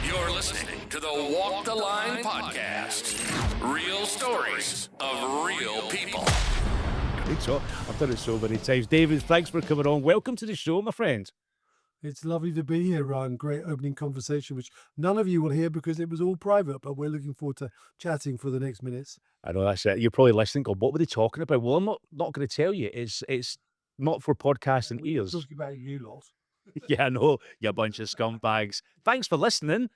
You're listening to the Walk the Line podcast. Real stories of real people. Great show. I've done it so many times. David, thanks for coming on. Welcome to the show, my friend. It's lovely to be here, Ryan. Great opening conversation, which none of you will hear because it was all private, but we're looking forward to chatting for the next minutes. I know that's it. You're probably listening, going, what were they talking about? Well, I'm not going to tell you. It's not for podcasting We're ears. talking about you lot. Yeah, I know, you bunch of scumbags. Thanks for listening.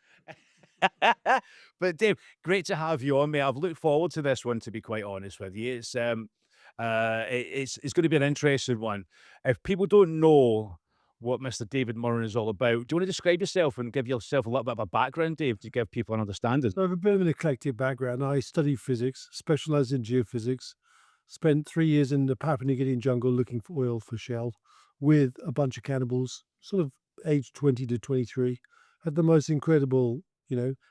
But Dave, great to have you on, mate. I've looked forward to this one, to be quite honest with you. It's going to be an interesting one. If people don't know what Mr. David Murrin is all about, do you want to describe yourself and give yourself a little bit of a background, Dave, to give people an understanding? So I have a bit of an eclectic background. I studied physics, specialised in geophysics, spent 3 years in the Papua New Guinean jungle looking for oil for shell with a bunch of cannibals, sort of aged 20 to 23. Had the most incredible,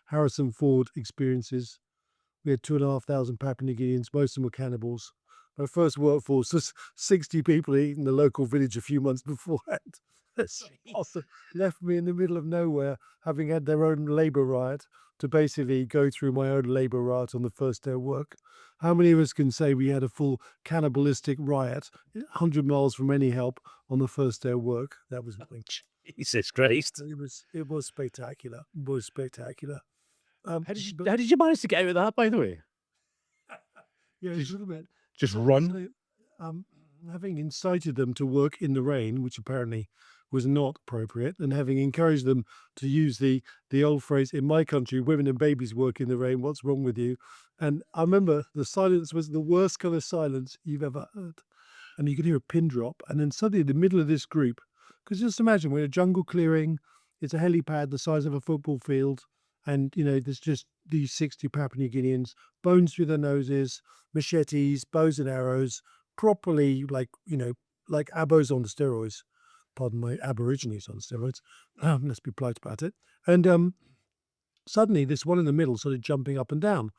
Harrison Ford experiences. We had 2,500 Papua New Guineans, most of them were cannibals. My first workforce was 60 people eating the local village a few months beforehand. Also left me in the middle of nowhere, having had their own labour riot, to basically go through my own labour riot on the first day of work. How many of us can say we had a full cannibalistic riot, 100 miles from any help, on the first day of work? That was Jesus Christ. it was spectacular. It was spectacular. How did you manage to get out of that, by the way? Yeah, a little bit. Just run? Having incited them to work in the rain, which apparently was not appropriate, and having encouraged them to use the old phrase, in my country, women and babies work in the rain, what's wrong with you? And I remember the silence was the worst kind of silence you've ever heard. And you could hear a pin drop, and then suddenly in the middle of this group, because just imagine, we're in a jungle clearing, it's a helipad the size of a football field, and, there's just these 60 Papua New Guineans, bones through their noses, machetes, bows and arrows, properly like abos on steroids. Pardon my aborigines on steroids. Let's be polite about it. And suddenly this one in the middle started jumping up and down.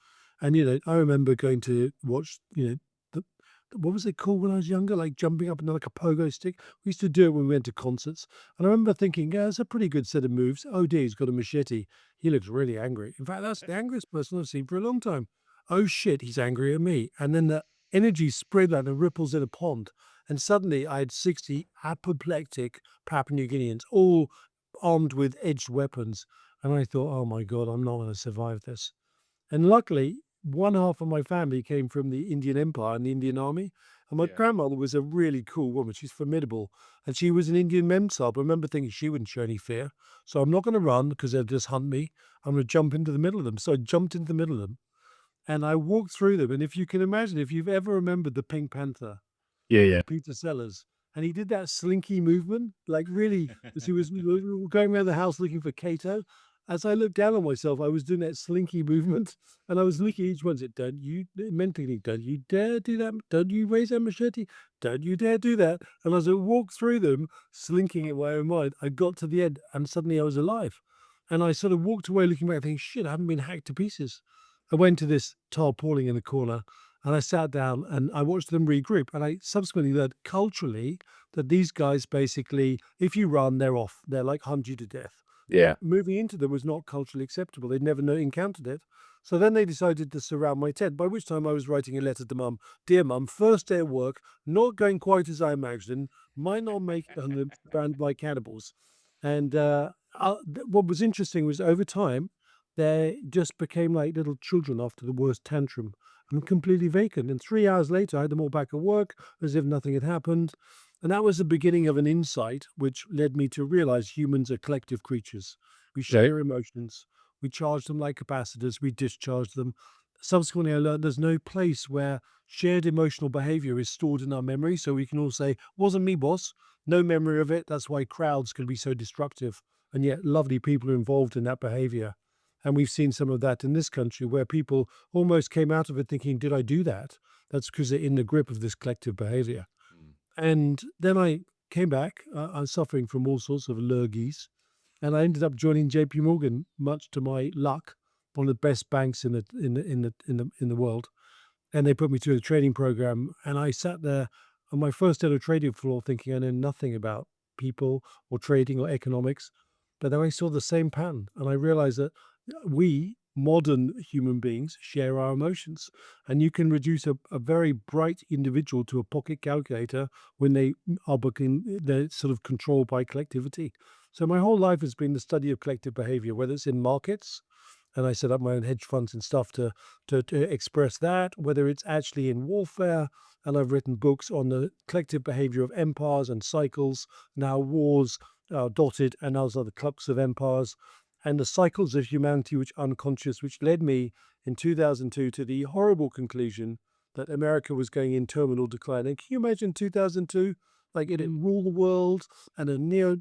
And, I remember going to watch, what was it called when I was younger? Like jumping up and down like a pogo stick. We used to do it when we went to concerts. And I remember thinking, yeah, it's a pretty good set of moves. Oh dear, he's got a machete. He looks really angry. In fact, that's the angriest person I've seen for a long time. Oh shit, he's angry at me. And then the energy spread like the ripples in a pond. And suddenly I had 60 apoplectic Papua New Guineans, all armed with edged weapons. And I thought, oh my God, I'm not going to survive this. And luckily, one half of my family came from the Indian Empire and the Indian Army. And my grandmother was a really cool woman. She's formidable. And she was an Indian memsahib. I remember thinking she wouldn't show any fear. So I'm not going to run because they'll just hunt me. I'm going to jump into the middle of them. So I jumped into the middle of them. And I walked through them. And if you can imagine, if you've ever remembered the Pink Panther, Yeah. Peter Sellers, and he did that slinky movement, like really, as he was going around the house looking for Kato. As I looked down on myself, I was doing that slinky movement, and I was looking at each one and said, don't you dare do that. Don't you raise that machete. Don't you dare do that. And as I walked through them, slinking in my own mind, I got to the end and suddenly I was alive. And I sort of walked away looking back thinking, shit, I haven't been hacked to pieces. I went to this tarpauling in the corner and I sat down and I watched them regroup. And I subsequently learned culturally that these guys basically, if you run, they're off. They're like hunt you to death. Yeah. Moving into them was not culturally acceptable. They'd never encountered it. So then they decided to surround my tent, by which time I was writing a letter to Mum. Dear Mum, first day of work, not going quite as I imagined, might not make it on the banned by cannibals. And what was interesting was over time, they just became like little children after the worst tantrum and completely vacant. And 3 hours later, I had them all back at work as if nothing had happened. And that was the beginning of an insight which led me to realize humans are collective creatures. We share emotions. We charge them like capacitors. We discharge them. Subsequently, I learned there's no place where shared emotional behavior is stored in our memory. So we can all say, wasn't me, boss. No memory of it. That's why crowds can be so destructive. And yet lovely people are involved in that behavior. And we've seen some of that in this country where people almost came out of it thinking, did I do that? That's because they're in the grip of this collective behavior. And then I came back. I was suffering from all sorts of allergies, and I ended up joining JP Morgan, much to my luck, one of the best banks in the world. And they put me through a training program, and I sat there on my first day of trading floor thinking I know nothing about people or trading or economics. But then I saw the same pattern and I realized that we modern human beings share our emotions. And you can reduce a very bright individual to a pocket calculator when they're sort of controlled by collectivity. So my whole life has been the study of collective behavior, whether it's in markets, and I set up my own hedge funds and stuff to express that, whether it's actually in warfare. And I've written books on the collective behavior of empires and cycles, now wars dotted, and those are the clucks of empires, and the cycles of humanity which unconscious, which led me in 2002 to the horrible conclusion that America was going in terminal decline. And can you imagine 2002? Like it ruled the world, and the neo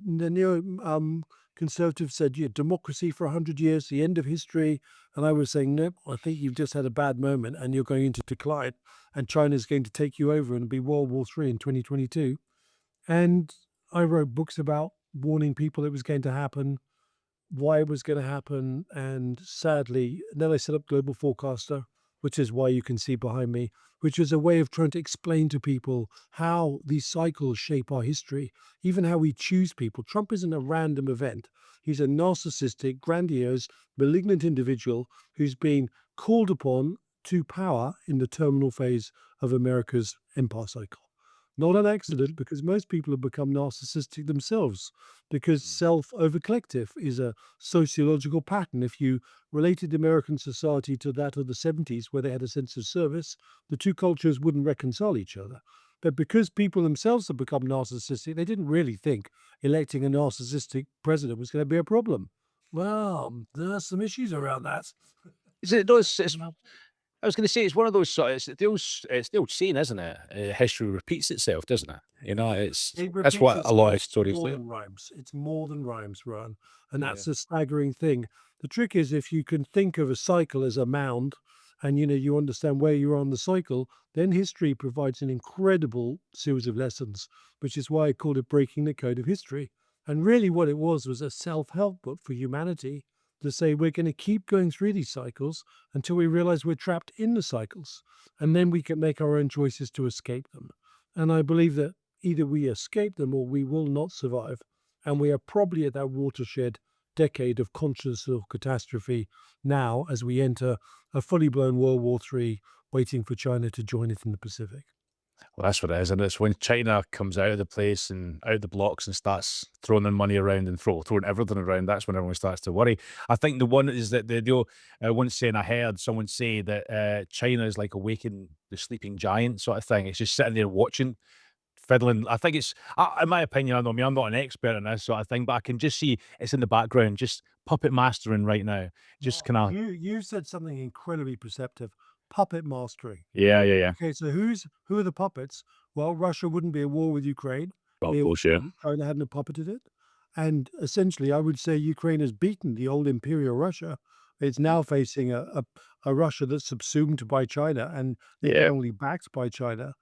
conservatives said, yeah, democracy for 100 years, the end of history. And I was saying, nope, I think you've just had a bad moment and you're going into decline. And China's going to take you over and be World War III in 2022. And I wrote books about warning people it was going to happen, why it was going to happen. And sadly, then I set up Global Forecaster, which is why you can see behind me, which is a way of trying to explain to people how these cycles shape our history, even how we choose people. Trump isn't a random event. He's a narcissistic, grandiose, malignant individual who's been called upon to power in the terminal phase of America's empire cycle. Not an accident, because most people have become narcissistic themselves, because self over collective is a sociological pattern. If you related American society to that of the 70s, where they had a sense of service, the two cultures wouldn't reconcile each other. But because people themselves have become narcissistic, they didn't really think electing a narcissistic president was going to be a problem. Well, there are some issues around that. Is it those? I was going to say it's one of those sort. It's the old saying, isn't it? History repeats itself, doesn't it? It That's repeats what a lot of itself stories more do. than rhymes. It's more than rhymes, Ron. And Yeah. that's a staggering thing. The trick is if you can think of a cycle as a mound and you understand where you are on the cycle, then history provides an incredible series of lessons, which is why I called it Breaking the Code of History. And really what it was a self-help book for humanity to say we're going to keep going through these cycles until we realize we're trapped in the cycles. And then we can make our own choices to escape them. And I believe that either we escape them or we will not survive. And we are probably at that watershed decade of consciousness catastrophe now as we enter a fully blown World War III, waiting for China to join it in the Pacific. Well, that's what it is, and it's when China comes out of the place and out of the blocks and starts throwing their money around and throwing everything around. That's when everyone starts to worry. I think the one is that once saying I heard someone say that China is like awakening the sleeping giant sort of thing. It's just sitting there watching, fiddling. I think in my opinion, I know me, I'm not an expert in this sort of thing, but I can just see it's in the background, just puppet mastering right now. Just kind of, You said something incredibly perceptive. Puppet mastering. yeah, yeah, yeah. Okay, so who are the puppets? Well, Russia wouldn't be at war with Ukraine. Well, if bullshit. China hadn't puppeted it. And essentially, I would say Ukraine has beaten the old imperial Russia. It's now facing a Russia that's subsumed by China and Yeah. economically backed by China.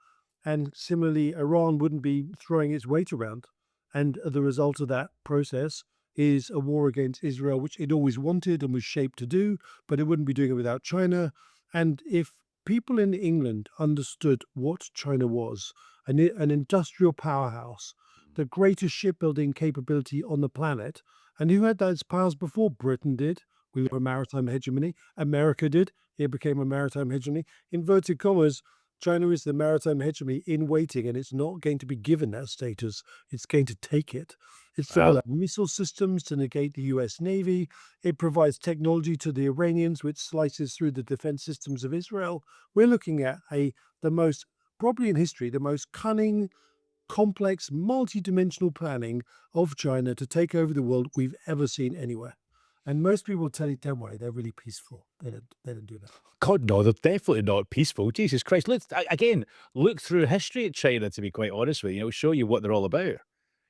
And similarly, Iran wouldn't be throwing its weight around. And the result of that process is a war against Israel, which it always wanted and was shaped to do, but it wouldn't be doing it without China. And if people in England understood what China was, an industrial powerhouse, the greatest shipbuilding capability on the planet, and who had those powers before? Britain did. We were a maritime hegemony. America did. It became a maritime hegemony. Inverted commas, China is the maritime hegemony in waiting, and it's not going to be given that status. It's going to take it. It's Wow. missile systems to negate the US Navy. It provides technology to the Iranians, which slices through the defense systems of Israel. We're looking at the most, probably in history, the most cunning, complex, multi-dimensional planning of China to take over the world we've ever seen anywhere. And most people tell you, don't worry, they're really peaceful. They don't do that. God, no, they're definitely not peaceful. Jesus Christ. Again, look through history at China, to be quite honest with you. It'll show you what they're all about.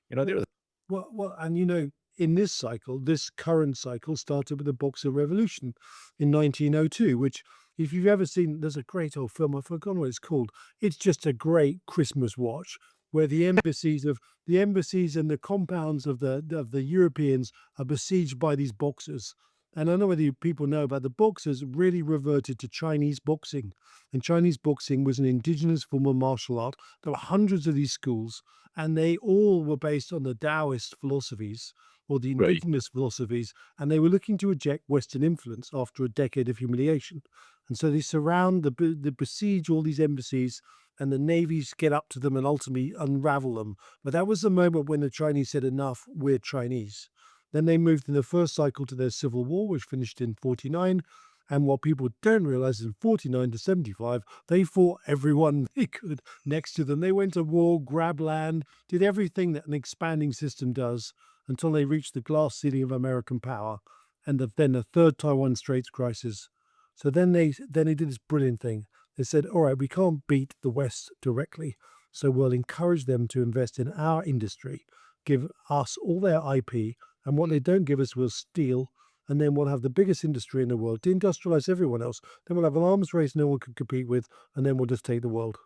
They're Well, and in this cycle, this current cycle started with the Boxer Revolution in 1902, which, if you've ever seen, there's a great old film, I've forgotten what it's called. It's just a great Christmas watch where the embassies and the compounds of the Europeans are besieged by these Boxers. And I don't know whether people know about the boxers really reverted to Chinese boxing. And Chinese boxing was an indigenous form of martial art. There were hundreds of these schools, and they all were based on the Taoist philosophies or the Right. indigenous philosophies. And they were looking to eject Western influence after a decade of humiliation. And so they surround the besiege all these embassies, and the navies get up to them and ultimately unravel them. But that was the moment when the Chinese said, enough, we're Chinese. Then they moved in the first cycle to their civil war, which finished in 49. And what people don't realize is in 49 to 75, they fought everyone they could next to them. They went to war, grabbed land, did everything that an expanding system does until they reached the glass ceiling of American power and then the third Taiwan Straits crisis. So then they did this brilliant thing. They said, all right, we can't beat the West directly, so we'll encourage them to invest in our industry, give us all their IP, and what they don't give us, we'll steal. And then we'll have the biggest industry in the world, deindustrialize everyone else. Then we'll have an arms race no one can compete with, and then we'll just take the world.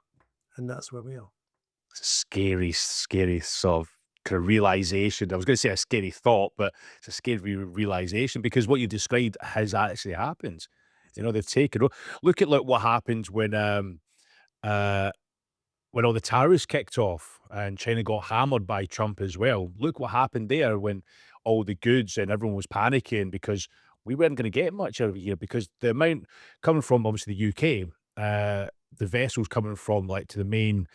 And that's where we are. Scary, scary sort of kind of realization. I was going to say a scary thought, but it's a scary realization because what you described has actually happened. You know, they've taken. Look at like what happened uh, when all the tariffs kicked off and China got hammered by Trump as well. Look what happened there when all the goods and everyone was panicking because we weren't going to get much over here because the amount coming from obviously the UK, the vessels coming from like to the main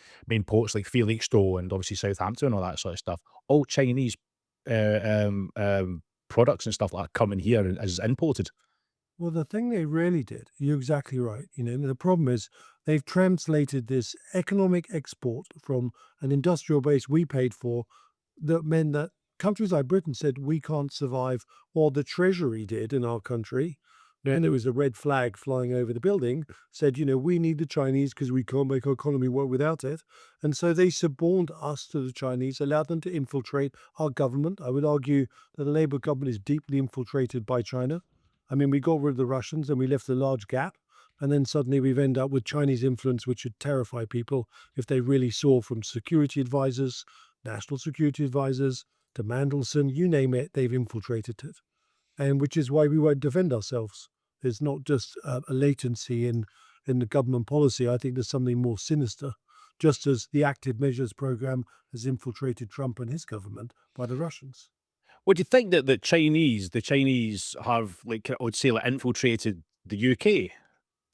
ports like Felixstowe and obviously Southampton and all that sort of stuff, all Chinese products and stuff like that coming here and as imported. Well, the thing they really did, you're exactly right. The problem is they've translated this economic export from an industrial base we paid for that meant that countries like Britain said we can't survive, or the Treasury did in our country. Then there was a red flag flying over the building, said, we need the Chinese because we can't make our economy work without it. And so they suborned us to the Chinese, allowed them to infiltrate our government. I would argue that the Labour government is deeply infiltrated by China. I mean, we got rid of the Russians and we left a large gap. And then suddenly we've ended up with Chinese influence, which would terrify people if they really saw from security advisors, national security advisors, to Mandelson, you name it, they've infiltrated it. And which is why we won't defend ourselves. There's not just a latency in the government policy. I think there's something more sinister, just as the active measures program has infiltrated Trump and his government by the Russians. Would you think that the Chinese have like I would say like infiltrated the UK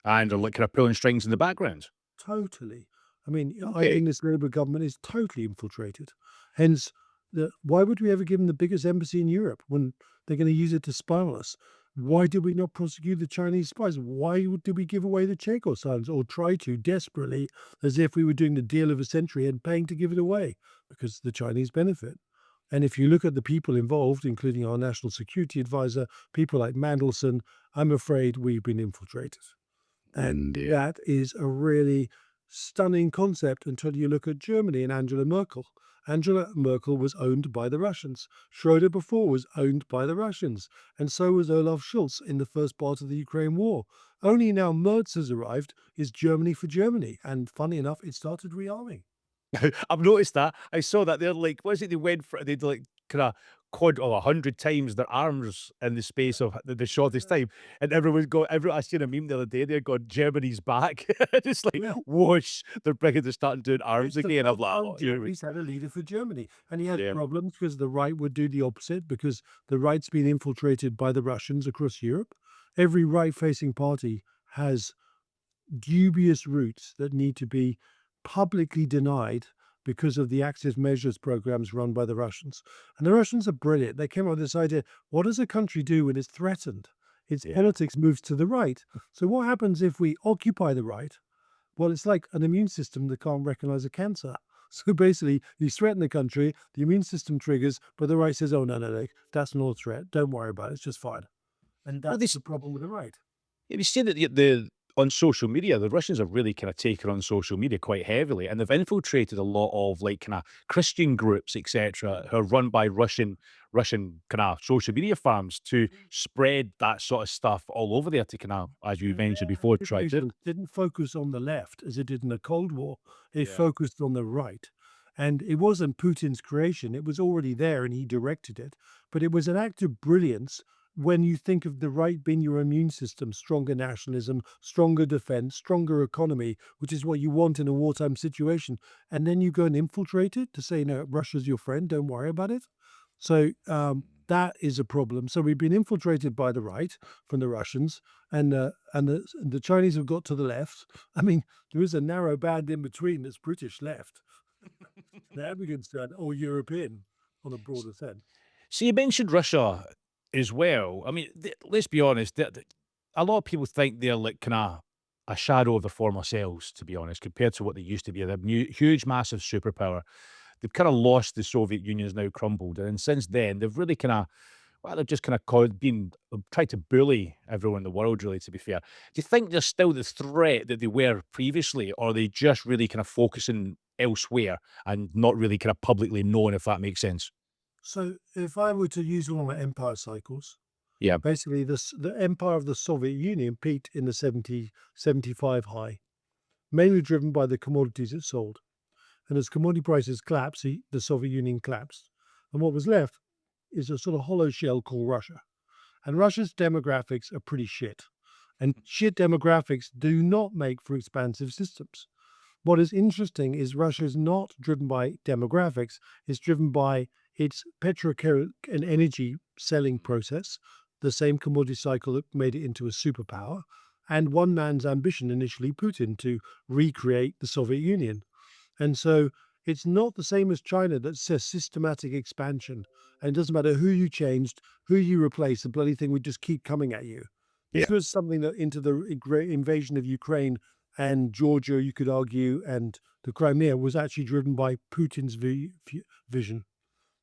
and are like kind of pulling strings in the background? Totally. I mean, I Okay. think this Labour government is totally infiltrated. Hence, why would we ever give them the biggest embassy in Europe when they're going to use it to spy on us? Why did we not prosecute the Chinese spies? Why did we give away the Chagos Islands or try to desperately, as if we were doing the deal of a century and paying to give it away? Because the Chinese benefit. And if you look at the people involved, including our national security advisor, people like Mandelson, I'm afraid we've been infiltrated. And Yeah. that is a really stunning concept until you look at Germany and Angela Merkel. Angela Merkel was owned by the Russians. Schroeder before was owned by the Russians. And so was Olaf Scholz in the first part of the Ukraine war. Only now Merz has arrived is Germany for Germany. And funny enough, it started rearming. I've noticed that. I saw that they're like, what is it? They went for they'd like kind of quad 100 times their arms in the space of the shortest time, and everyone's got. I seen a meme the other day. They're going Germany's back. It's like Well, whoosh. They're starting doing arms it's the again. I'm first like, time oh, here we. Germany's had a leader for Germany. And he had Yeah. problems because the right would do the opposite, because the right's been infiltrated by the Russians across Europe. Every right facing party has dubious roots that need to be publicly denied because of the active measures programs run by the Russians. And the Russians are brilliant. They came up with this idea, what does a country do when it's threatened? Its Yeah. politics moves to the right. So what happens if we occupy the right? Well, it's like an immune system that can't recognize a cancer. So basically, you threaten the country, the immune system triggers, but the right says, oh, no, that's not a threat. Don't worry about it. It's just fine. And Well, that's this the problem with the right. have you seen that the on social media, the Russians have really kind of taken on social media quite heavily, and they've infiltrated a lot of like kind of Christian groups, etc., who are run by Russian kind of social media farms to spread that sort of stuff all over there to kind of, as you And mentioned their before, try to. activations didn't focus on the left as it did in the Cold War. It Yeah. focused on the right. And it wasn't Putin's creation. It was already there and he directed it. But it was an act of brilliance when you think of the right being your immune system, stronger nationalism, stronger defense, stronger economy, which is what you want in a wartime situation, and then you go and infiltrate it to say, no, Russia's your friend, don't worry about it. So that is a problem. So we've been infiltrated by the right from the Russians, and the Chinese have got to the left. I mean, there is a narrow band in between that's British left. They're concerned, or European on a broader sense. So you mentioned Russia as well. I mean, let's be honest. A lot of people think they're like kind of a shadow of their former selves, to be honest, compared to what they used to be. They're huge, massive superpower. They've kind of lost. The Soviet Union's now crumbled, and since then they've really kind of, well, they've just kind of been tried to bully everyone in the world. Really, to be fair, do you think they're still the threat that they were previously, or are they just really kind of focusing elsewhere and not really kind of publicly known, if that makes sense? So if I were to use one of my empire cycles, Yeah. basically the empire of the Soviet Union peaked in the 75 high, mainly driven by the commodities it sold. And as commodity prices collapsed, the Soviet Union collapsed. And what was left is a sort of hollow shell called Russia. And Russia's demographics are pretty shit. And shit demographics do not make for expansive systems. What is interesting is Russia is not driven by demographics, it's driven by its petrochemical and energy selling process, the same commodity cycle that made it into a superpower, and one man's ambition, initially Putin, to recreate the Soviet Union. And so it's not the same as China that says systematic expansion. And it doesn't matter who you changed, who you replaced, the bloody thing would just keep coming at you. Yeah. This was something that into the invasion of Ukraine and Georgia, you could argue, and the Crimea was actually driven by Putin's vision.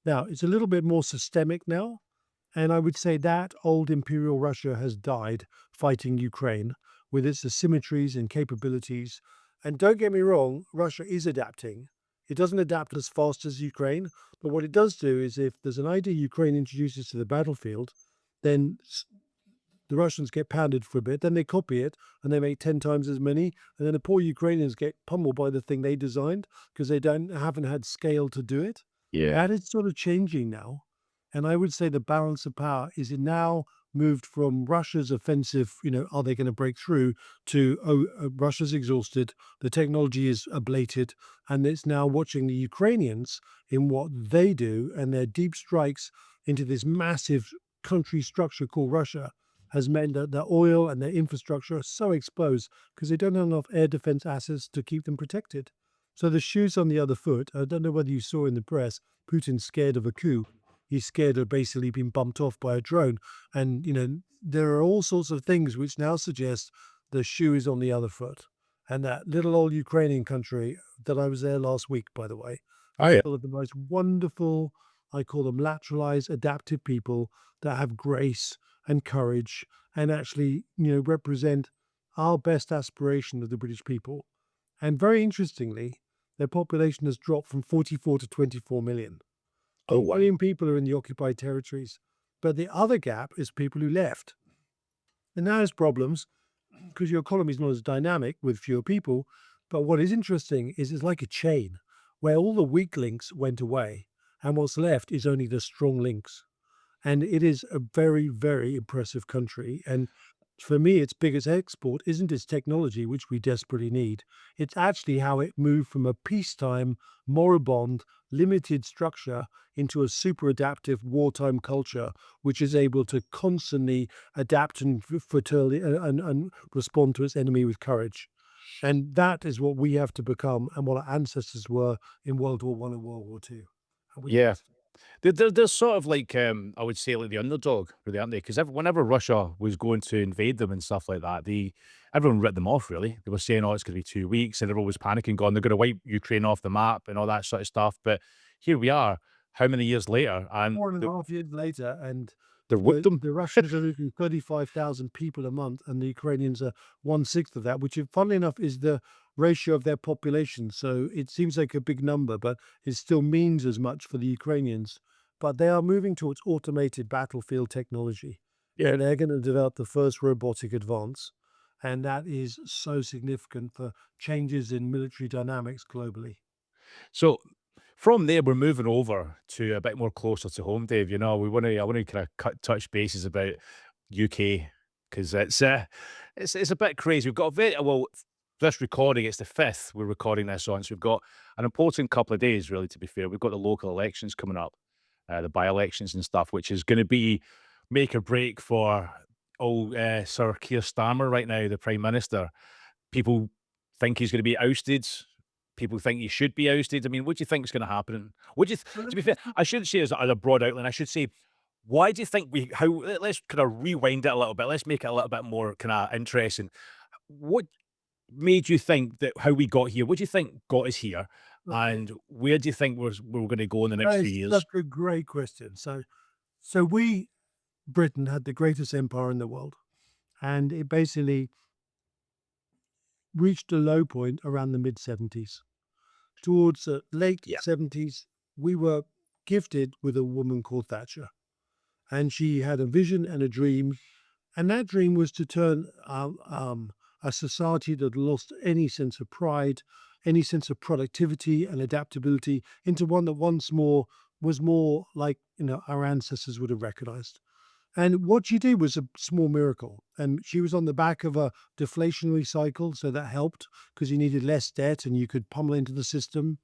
Now, it's a little bit more systemic now. And I would say that old imperial Russia has died fighting Ukraine with its asymmetries and capabilities. And don't get me wrong, Russia is adapting. It doesn't adapt as fast as Ukraine, but what it does do is if there's an idea Ukraine introduces to the battlefield, then the Russians get pounded for a bit, then they copy it and they make 10 times as many. And then the poor Ukrainians get pummeled by the thing they designed because they haven't had scale to do it. Yeah. That is sort of changing now. And I would say the balance of power is it now moved from Russia's offensive, are they going to break through, to, Russia's exhausted, the technology is ablated, and it's now watching the Ukrainians in what they do and their deep strikes into this massive country structure called Russia has meant that their oil and their infrastructure are so exposed because they don't have enough air defense assets to keep them protected. So the shoe's on the other foot. I don't know whether you saw in the press, Putin's scared of a coup. He's scared of basically being bumped off by a drone. And, there are all sorts of things which now suggest the shoe is on the other foot. And that little old Ukrainian country that I was there last week, by the way, Oh, yeah. full of the most wonderful, I call them lateralized, adaptive people that have grace and courage and actually, represent our best aspiration of the British people. And very interestingly, their population has dropped from 44 to 24 million. Oh, 8 wow. million people are in the occupied territories. But the other gap is people who left. And now there's problems because your economy is not as dynamic with fewer people. But what is interesting is it's like a chain where all the weak links went away and what's left is only the strong links. And it is a very, very impressive country. And for me, its biggest export isn't its technology, which we desperately need. It's actually how it moved from a peacetime, moribund, limited structure into a super adaptive wartime culture, which is able to constantly adapt and and respond to its enemy with courage. And that is what we have to become and what our ancestors were in World War One and World War Two. And we Yeah. must. They're sort of like, I would say, like the underdog, really, aren't they? Because whenever Russia was going to invade them and stuff like that, everyone writ them off, really. They were saying, oh, it's going to be 2 weeks, and everyone was panicking, going, they're going to wipe Ukraine off the map and all that sort of stuff. But here we are, how many years later, and 4.5 years later, and they're whipped them. the Russians are losing 35,000 people a month, and the Ukrainians are 1/6 of that, which, funnily enough, is the ratio of their population. So it seems like a big number, but it still means as much for the Ukrainians. But they are moving towards automated battlefield technology. Yeah. They're going to develop the first robotic advance, and that is so significant for changes in military dynamics globally. So From there, we're moving over to a bit more closer to home, Dave. You know, I want to kind of touch bases about UK because it's a bit crazy. We've got a very well. This recording, it's the fifth we're recording this on, so we've got an important couple of days, really. To be fair, we've got the local elections coming up, the by-elections and stuff, which is going to be make or break for old Sir Keir Starmer right now, the Prime Minister. People think he's going to be ousted. People think he should be ousted. I mean, what do you think is going to happen? What do you, to be fair, I shouldn't say as a broad outline. I should say, why do you think let's kind of rewind it a little bit. Let's make it a little bit more kind of interesting. What made you think that how we got here? What do you think got us here? And where do you think we're going to go in the next few years? That's a great question. So we, Britain, had the greatest empire in the world, and it basically reached a low point around the mid-70s. Towards the late Yeah. 70s, we were gifted with a woman called Thatcher, and she had a vision and a dream, and that dream was to turn a society that lost any sense of pride, any sense of productivity and adaptability into one that once more was more like our ancestors would have recognized. And what she did was a small miracle. And she was on the back of a deflationary cycle, so that helped because you needed less debt and you could pummel into the system.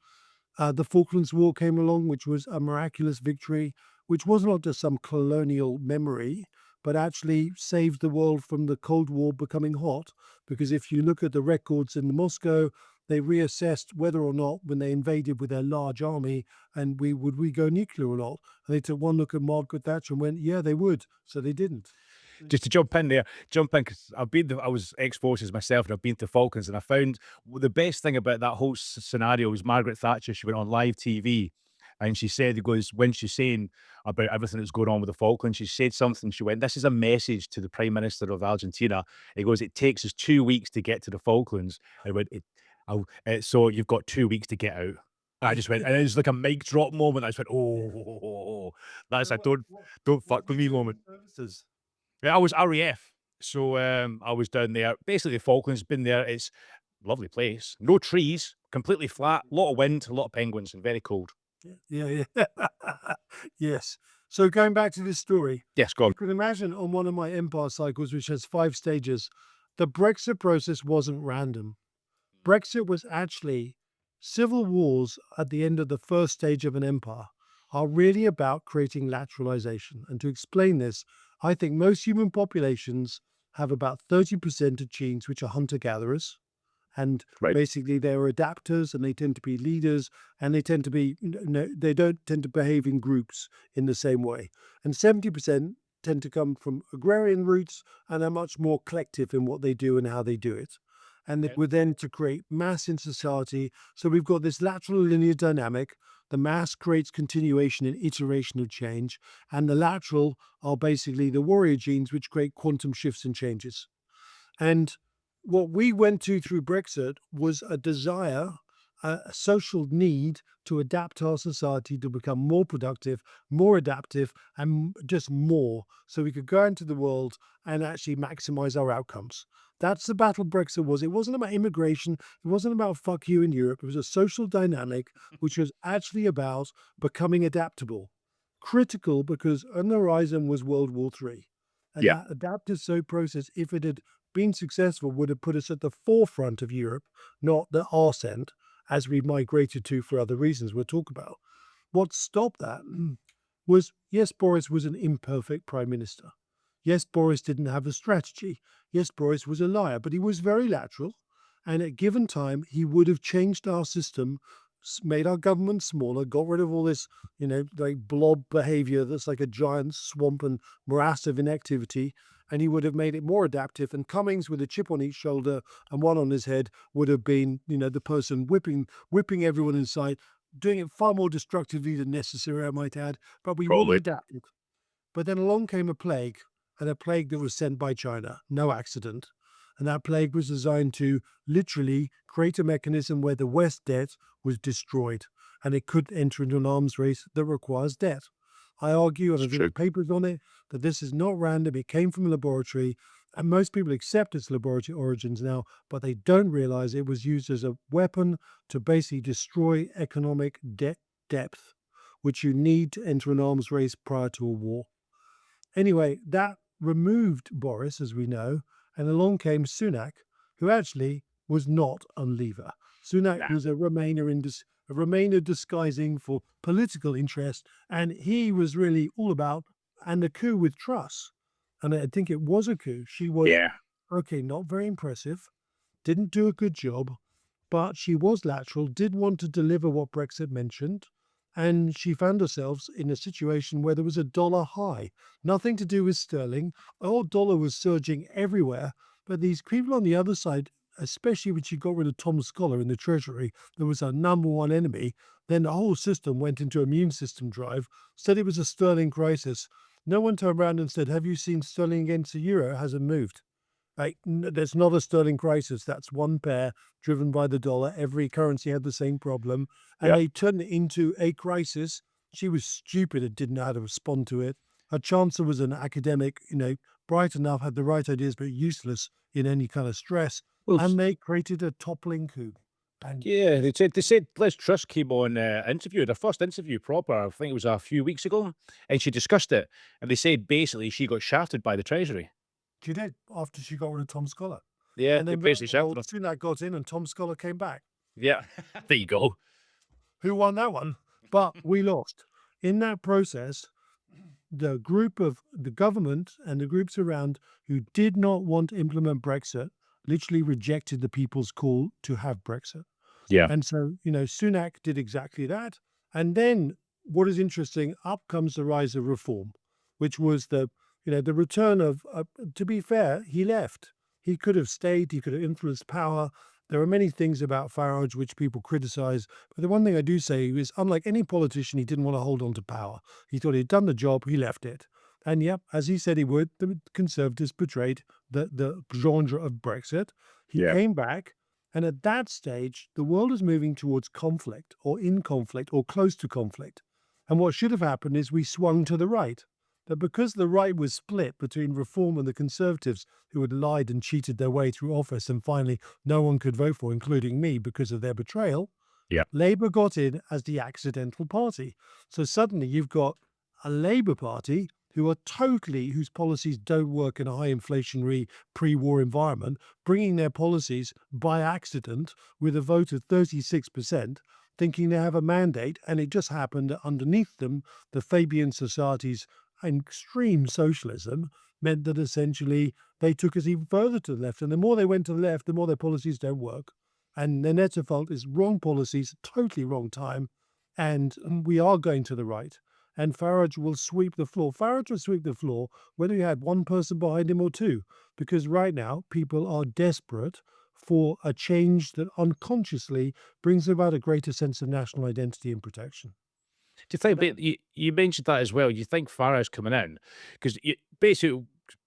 The Falklands War came along, which was a miraculous victory, which was not just some colonial memory, but actually saved the world from the Cold War becoming hot. Because if you look at the records in Moscow, they reassessed whether or not, when they invaded with their large army, and would we go nuclear or not? And they took one look at Margaret Thatcher and went, yeah, they would. So they didn't. Just to jump in because I was ex-forces myself and I've been to Falklands and I found the best thing about that whole scenario was Margaret Thatcher. She went on live TV and she said, it goes, when she's saying about everything that's going on with the Falklands, she said something. She went, this is a message to the Prime Minister of Argentina. It goes, it takes us 2 weeks to get to the Falklands. And it went, so you've got 2 weeks to get out. I just went, and it was like a mic drop moment. I just went, oh, that's a don't fuck with me moment. Services. Yeah, I was RAF, so I was down there. Basically, the Falklands, been there. It's a lovely place. No trees, completely flat, a lot of wind, a lot of penguins, and very cold. Yeah. Yes. So going back to this story, Yes, go on. you can imagine on one of my empire cycles, which has 5 stages, the Brexit process wasn't random. Brexit was actually civil wars at the end of the first stage of an empire are really about creating lateralization. And to explain this, I think most human populations have about 30% of genes which are hunter-gatherers. And Right. basically they're adapters and they tend to be leaders and they tend to be, they don't tend to behave in groups in the same way. And 70% tend to come from agrarian roots and are much more collective in what they do and how they do it. And they were then to create mass in society. So we've got this lateral linear dynamic. The mass creates continuation and iteration of change. And the lateral are basically the warrior genes, which create quantum shifts and changes. And what we went to through Brexit was a desire, a social need to adapt our society to become more productive, more adaptive, and just more, so we could go into the world and actually maximize our outcomes. That's the battle Brexit was. It wasn't about immigration. It wasn't about fuck you in Europe. It was a social dynamic, which was actually about becoming adaptable. Critical because on the horizon was World War III. And Yeah. that adaptive so process, if it had been successful, would have put us at the forefront of Europe, not the arse end, as we migrated to for other reasons we'll talk about. What stopped that was, yes, Boris was an imperfect prime minister. Yes, Boris didn't have a strategy. Yes, Boris was a liar, but he was very lateral. And at given time, he would have changed our system, made our government smaller, got rid of all this, like blob behavior that's like a giant swamp and morass of inactivity. And he would have made it more adaptive. And Cummings, with a chip on each shoulder and one on his head, would have been, the person whipping everyone in sight, doing it far more destructively than necessary, I might add. But we would Totally. have adapted. But then along came a plague, and a plague that was sent by China, no accident. And that plague was designed to literally create a mechanism where the West debt was destroyed, and it could enter into an arms race that requires debt. I argue, and I've It's written papers on it, that this is not random. It came from a laboratory, and most people accept its laboratory origins now, but they don't realize it was used as a weapon to basically destroy economic debt depth, which you need to enter an arms race prior to a war. Anyway, that removed Boris, as we know, and along came Sunak, who actually was not a leaver. Sunak Nah. was a Remainer disguising for political interest, and he was really all about, and the coup with Truss. And I think it was a coup. She was, Yeah. okay, not very impressive, didn't do a good job, but she was lateral, did want to deliver what Brexit mentioned, and she found herself in a situation where there was a dollar high. Nothing to do with sterling. Our dollar was surging everywhere, but these people on the other side, especially when she got rid of Tom Scholar in the Treasury, there was our number one enemy. Then the whole system went into immune system drive, said it was a sterling crisis. No one turned around and said, have you seen sterling against the euro? It hasn't moved. Like, there's not a sterling crisis. That's one pair driven by the dollar. Every currency had the same problem. And Yeah. they turned it into a crisis. She was stupid and didn't know how to respond to it. Her chancellor was an academic, bright enough, had the right ideas, but useless in any kind of stress. Well, And they created a toppling coup. And yeah, they said Liz Truss came on interview, their first interview proper, I think it was a few weeks ago, and she discussed it, and they said basically she got shafted by the Treasury. she did after she got rid of Tom Scholar. Yeah, And they then basically shafted her. Sunak got in and Tom Scholar came back. Yeah, there you go. Who won that one? But we lost. In that process, the group of the government and the groups around who did not want to implement Brexit literally rejected the people's call to have Brexit. Yeah. And so, Sunak did exactly that. And then what is interesting, up comes the rise of reform, which was the return of, to be fair, he left. He could have stayed, he could have influenced power. There are many things about Farage which people criticize. But the one thing I do say is, unlike any politician, he didn't want to hold on to power. He thought he'd done the job, he left it. And yep, as he said he would, the Conservatives betrayed the genre of Brexit. He Yeah. came back. And at that stage, the world is moving towards conflict or in conflict or close to conflict. And what should have happened is we swung to the right. But because the right was split between Reform and the Conservatives, who had lied and cheated their way through office and finally no one could vote for, including me, because of their betrayal, Yeah. Labour got in as the accidental party. So suddenly you've got a Labour Party whose policies don't work in a high inflationary pre-war environment, bringing their policies by accident with a vote of 36%, thinking they have a mandate. And it just happened that underneath them, the Fabian Society's extreme socialism meant that essentially they took us even further to the left. And the more they went to the left, the more their policies don't work. And the net result is wrong policies, totally wrong time. And we are going to the right. And Farage will sweep the floor. Farage will sweep the floor whether you had one person behind him or two, because right now people are desperate for a change that unconsciously brings about a greater sense of national identity and protection. Do you think, but you mentioned that as well, you think Farage coming in, because basically,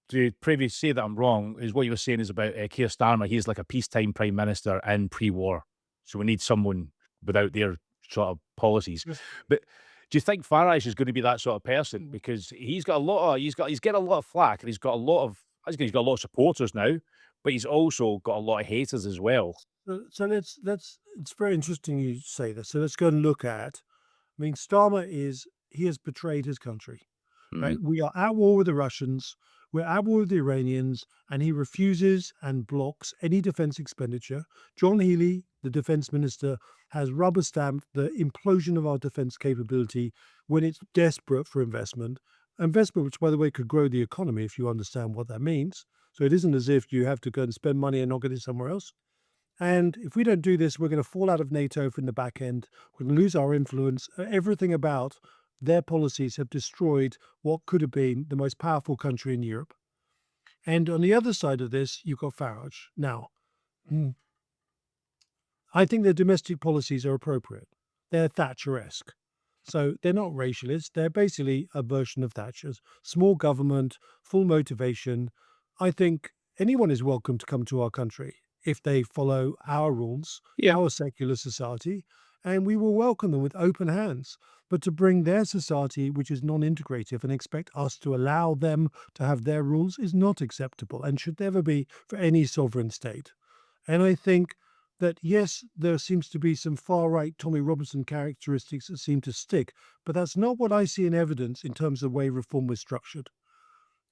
to previously say that I'm wrong, is what you were saying is about Keir Starmer, he's like a peacetime prime minister in pre-war. So we need someone without their sort of policies. Yes. But do you think Farage is going to be that sort of person? Because he's getting a lot of flack, and he's got a lot of supporters now, but he's also got a lot of haters as well. So let's it's very interesting you say this. So let's go and look at. I mean, Starmer he has betrayed his country. Right? Mhm. We are at war with the Russians. We're at war with the Iranians, and he refuses and blocks any defense expenditure. John Healey, the defense minister, has rubber stamped the implosion of our defense capability when it's desperate for investment. Investment, which, by the way, could grow the economy if you understand what that means. So it isn't as if you have to go and spend money and not get it somewhere else. And if we don't do this, we're going to fall out of NATO from the back end. We're going to lose our influence. Everything about their policies have destroyed what could have been the most powerful country in Europe. And on the other side of this, you've got Farage. Now, I think their domestic policies are appropriate. They're Thatcheresque. So they're not racialist. They're basically a version of Thatcher's. Small government, full motivation. I think anyone is welcome to come to our country if they follow our rules, Yeah. our secular society, and we will welcome them with open hands. But to bring their society, which is non-integrative, and expect us to allow them to have their rules is not acceptable and should never be for any sovereign state. And I think that, yes, there seems to be some far-right Tommy Robinson characteristics that seem to stick, but that's not what I see in evidence in terms of the way reform was structured.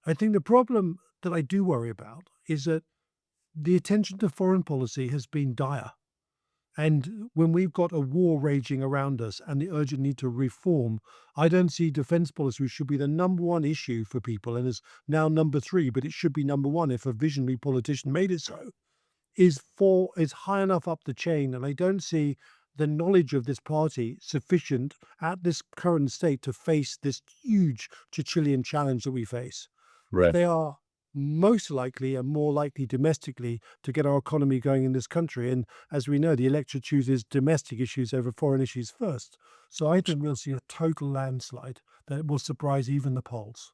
I think the problem that I do worry about is that the attention to foreign policy has been dire. And when we've got a war raging around us and the urgent need to reform, I don't see defense policy, which should be the number one issue for people and is now number three, but it should be number one if a visionary politician made it so, is high enough up the chain. And I don't see the knowledge of this party sufficient at this current state to face this huge Churchillian challenge that we face. Right. They are most likely and more likely domestically to get our economy going in this country. And as we know, the electorate chooses domestic issues over foreign issues first. So I think we'll see a total landslide that will surprise even the polls.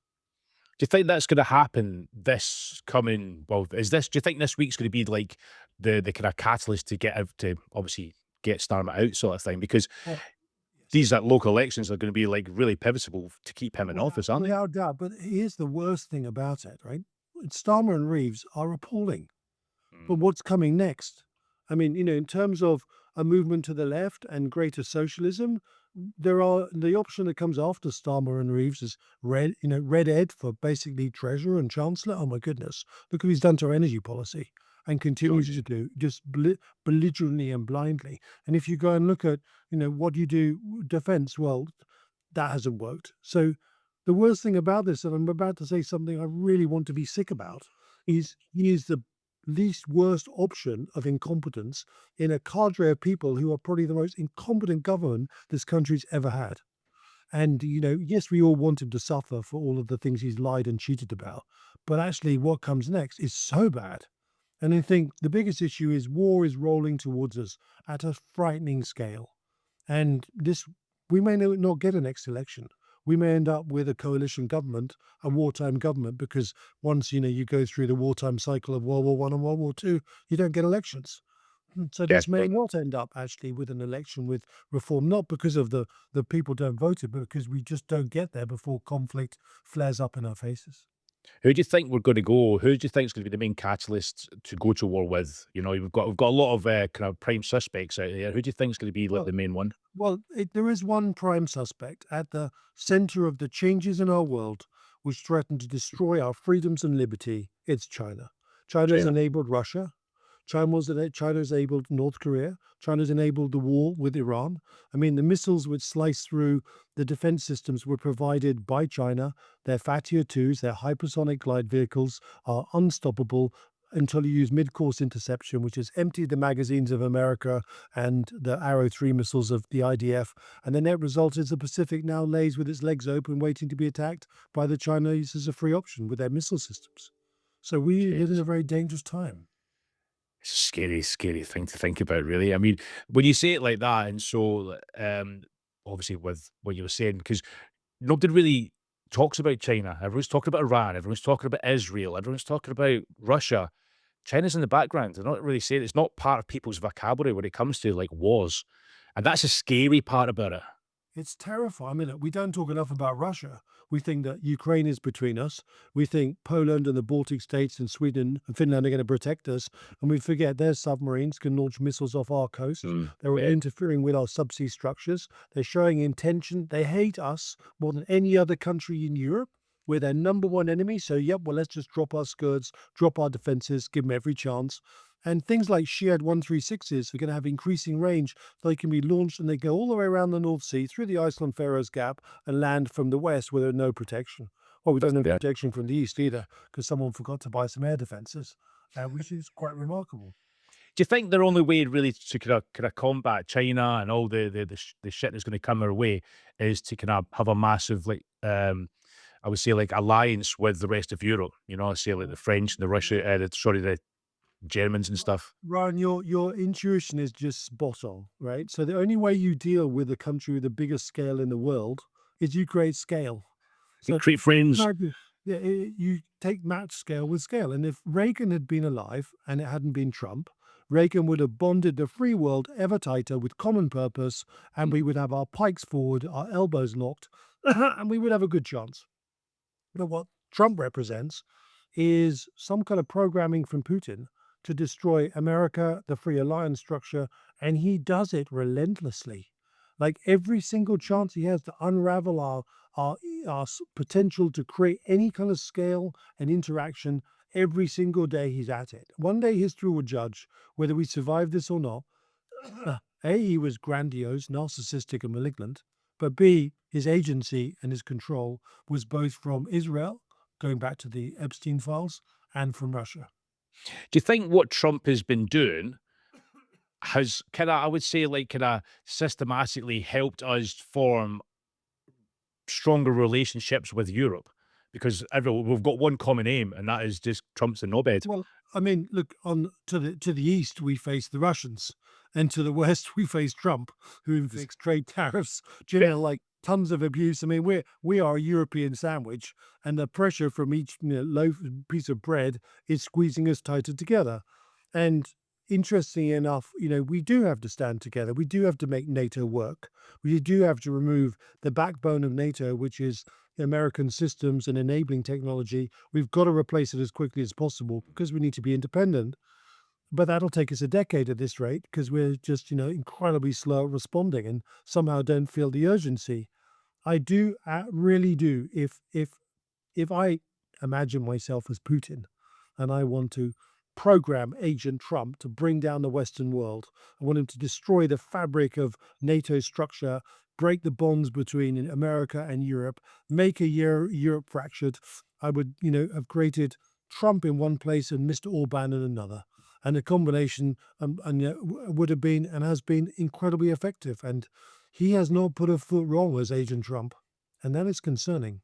Do you think that's going to happen this coming? Well, do you think this week's going to be like the kind of catalyst to get out to obviously get Starmer out sort of thing? Because Well, these local elections are going to be like really pivotal to keep him in office, aren't they? without doubt. But here's the worst thing about it, right? Starmer and Reeves are appalling. But what's coming next? I mean, in terms of a movement to the left and greater socialism, the option that comes after Starmer and Reeves is Red Ed for basically treasurer and chancellor. Oh my goodness, look what he's done to our energy policy and continues to do, just belligerently and blindly. And if you go and look at, what you do defense, well, that hasn't worked. So the worst thing about this, and I'm about to say something I really want to be sick about, is he is the least worst option of incompetence in a cadre of people who are probably the most incompetent government this country's ever had. And, yes, we all want him to suffer for all of the things he's lied and cheated about. But actually, what comes next is so bad. And I think the biggest issue is war is rolling towards us at a frightening scale. And we may not get a next election. We may end up with a coalition government, a wartime government, because once, you go through the wartime cycle of World War One and World War Two, you don't get elections. So this may not end up actually with an election with reform, not because of the people don't vote it, but because we just don't get there before conflict flares up in our faces. Who do you think we're going to go? Who do you think is going to be the main catalyst to go to war with? We've got a lot of kind of prime suspects out there. Who do you think is going to be like Well, the main one? Well, there is one prime suspect at the center of the changes in our world which threaten to destroy our freedoms and liberty. It's China. China has China. enabled Russia. China has enabled North Korea. China's enabled the war with Iran. I mean, the missiles which slice through the defense systems were provided by China. Their Fatia 2s, their hypersonic glide vehicles are unstoppable until you use mid-course interception, which has emptied the magazines of America and the Arrow 3 missiles of the IDF. And the net result is the Pacific now lays with its legs open, waiting to be attacked by the Chinese as a free option with their missile systems. So it is a very dangerous time. It's a scary, scary thing to think about, really. I mean, when you say it like that, and so obviously with what you were saying, because nobody really talks about China. Everyone's talking about Iran. Everyone's talking about Israel. Everyone's talking about Russia. China's in the background. They're not really saying it's not part of people's vocabulary when it comes to like wars, and that's a scary part about it. It's terrifying. I mean, we don't talk enough about Russia. We think that Ukraine is between us. We think Poland and the Baltic states and Sweden and Finland are going to protect us. And we forget their submarines can launch missiles off our coast. They're Yeah. interfering with our subsea structures. They're showing intention. They hate us more than any other country in Europe. We're their number one enemy. So, yep, well, let's just drop our skirts, drop our defenses, give them every chance. And things like Shiad 136s are going to have increasing range. They can be launched and they go all the way around the North Sea through the Iceland Faroes Gap and land from the west where there's no protection. Well, we don't have Yeah. protection from the east either because someone forgot to buy some air defenses, which is quite remarkable. Do you think their only way really to kind of combat China and all the shit that's going to come our way is to kind of have a massive I would say like alliance with the rest of Europe? I say like the French and the Russia, the Germans and stuff. Ryan, your intuition is just spot on, right? So the only way you deal with a country with the biggest scale in the world is you create scale. So Create friends. you take match scale with scale. And if Reagan had been alive and it hadn't been Trump, Reagan would have bonded the free world ever tighter with common purpose, and we would have our pikes forward, our elbows locked, and we would have a good chance. But what Trump represents is some kind of programming from Putin to destroy America, the free alliance structure, and he does it relentlessly. Like every single chance he has to unravel our potential to create any kind of scale and interaction, every single day he's at it. One day history will judge whether we survive this or not. A, he was grandiose, narcissistic, and malignant, but B, his agency and his control was both from Israel, going back to the Epstein files, and from Russia. Do you think what Trump has been doing has kinda, I would say, like, kinda systematically helped us form stronger relationships with Europe? Because we've got one common aim, and that is just Trump's a knobhead. Well, I mean, look, on to the east we face the Russians, and to the west we face Trump, who inflicts trade tariffs, like tons of abuse. I mean, we are a European sandwich, and the pressure from each loaf piece of bread is squeezing us tighter together. And interestingly enough, we do have to stand together. We do have to make NATO work. We do have to remove the backbone of NATO, which is American systems and enabling technology. We've got to replace it as quickly as possible because we need to be independent. But that'll take us a decade at this rate because we're just, incredibly slow at responding and somehow don't feel the urgency. I do, really do. If I imagine myself as Putin and I want to program Agent Trump to bring down the Western world, I want him to destroy the fabric of NATO structure, break the bonds between America and Europe, make Europe fractured. I would, have created Trump in one place and Mr. Orban in another. And the combination would have been and has been incredibly effective. And he has not put a foot wrong as Agent Trump. And that is concerning.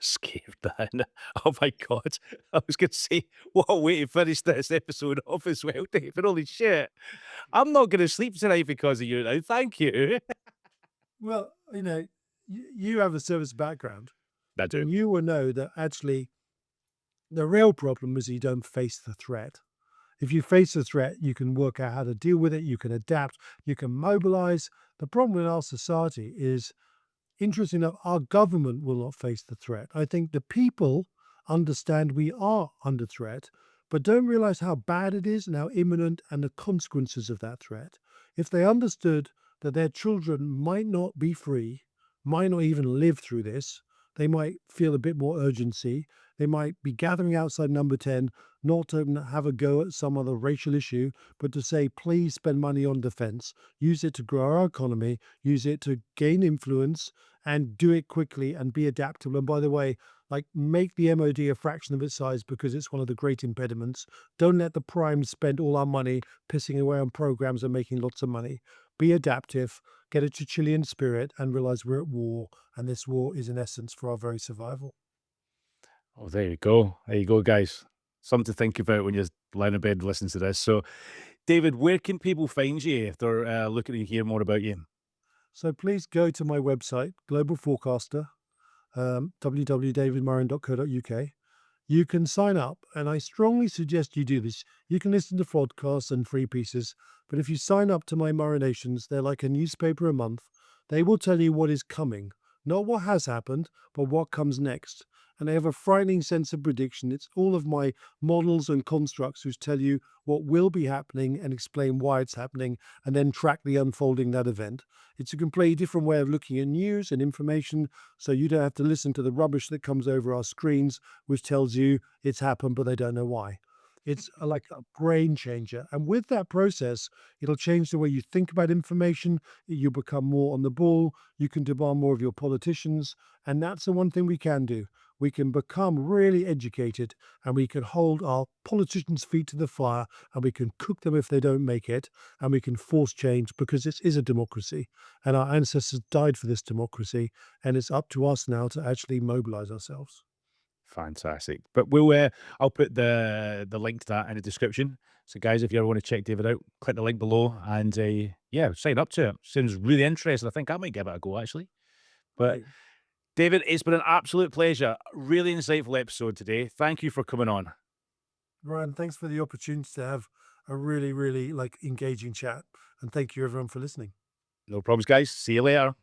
Scared that. Oh my God. I was going to say, what a way to finish this episode off as well, David. Holy shit. I'm not going to sleep tonight because of you now. Thank you. Well, you have a service background, I do. and you will know that actually the real problem is you don't face the threat. If you face the threat, you can work out how to deal with it, you can adapt, you can mobilize. The problem in our society is, interesting enough, our government will not face the threat. I think the people understand we are under threat, but don't realize how bad it is and how imminent and the consequences of that threat. If they understood that their children might not be free, might not even live through this, they might feel a bit more urgency. They might be gathering outside number 10, not to have a go at some other racial issue, but to say, please spend money on defense, use it to grow our economy, use it to gain influence, and do it quickly and be adaptable. And by the way, like, make the MOD a fraction of its size because it's one of the great impediments. Don't let the primes spend all our money pissing away on programs and making lots of money. Be adaptive, get a Chilean spirit, and realize we're at war. And this war is, in essence, for our very survival. Oh, there you go. There you go, guys. Something to think about when you're lying in bed listening to this. So, David, where can people find you if they're looking to hear more about you? So please go to my website, Global Forecaster, www.davidmurrin.co.uk. You can sign up, and I strongly suggest you do this. You can listen to podcasts and free pieces, but if you sign up to my Murrinations, they're like a newspaper a month. They will tell you what is coming, not what has happened, but what comes next. And they have a frightening sense of prediction. It's all of my models and constructs which tell you what will be happening and explain why it's happening, and then track the unfolding that event. It's a completely different way of looking at news and information, so you don't have to listen to the rubbish that comes over our screens, which tells you it's happened, but they don't know why. It's like a brain changer. And with that process, it'll change the way you think about information. You become more on the ball. You can demand more of your politicians. And that's the one thing we can do. We can become really educated, and we can hold our politicians' feet to the fire, and we can cook them if they don't make it, and we can force change because this is a democracy. And our ancestors died for this democracy. And it's up to us now to actually mobilize ourselves. Fantastic. But I'll put the link to that in the description. So, guys, if you ever want to check David out, click the link below and yeah, sign up to it. Sounds really interesting. I think I might give it a go actually. But Right. David, it's been an absolute pleasure. Really insightful episode today. Thank you for coming on. Ryan, thanks for the opportunity to have a really, really engaging chat. And thank you everyone for listening. No problems, guys. See you later.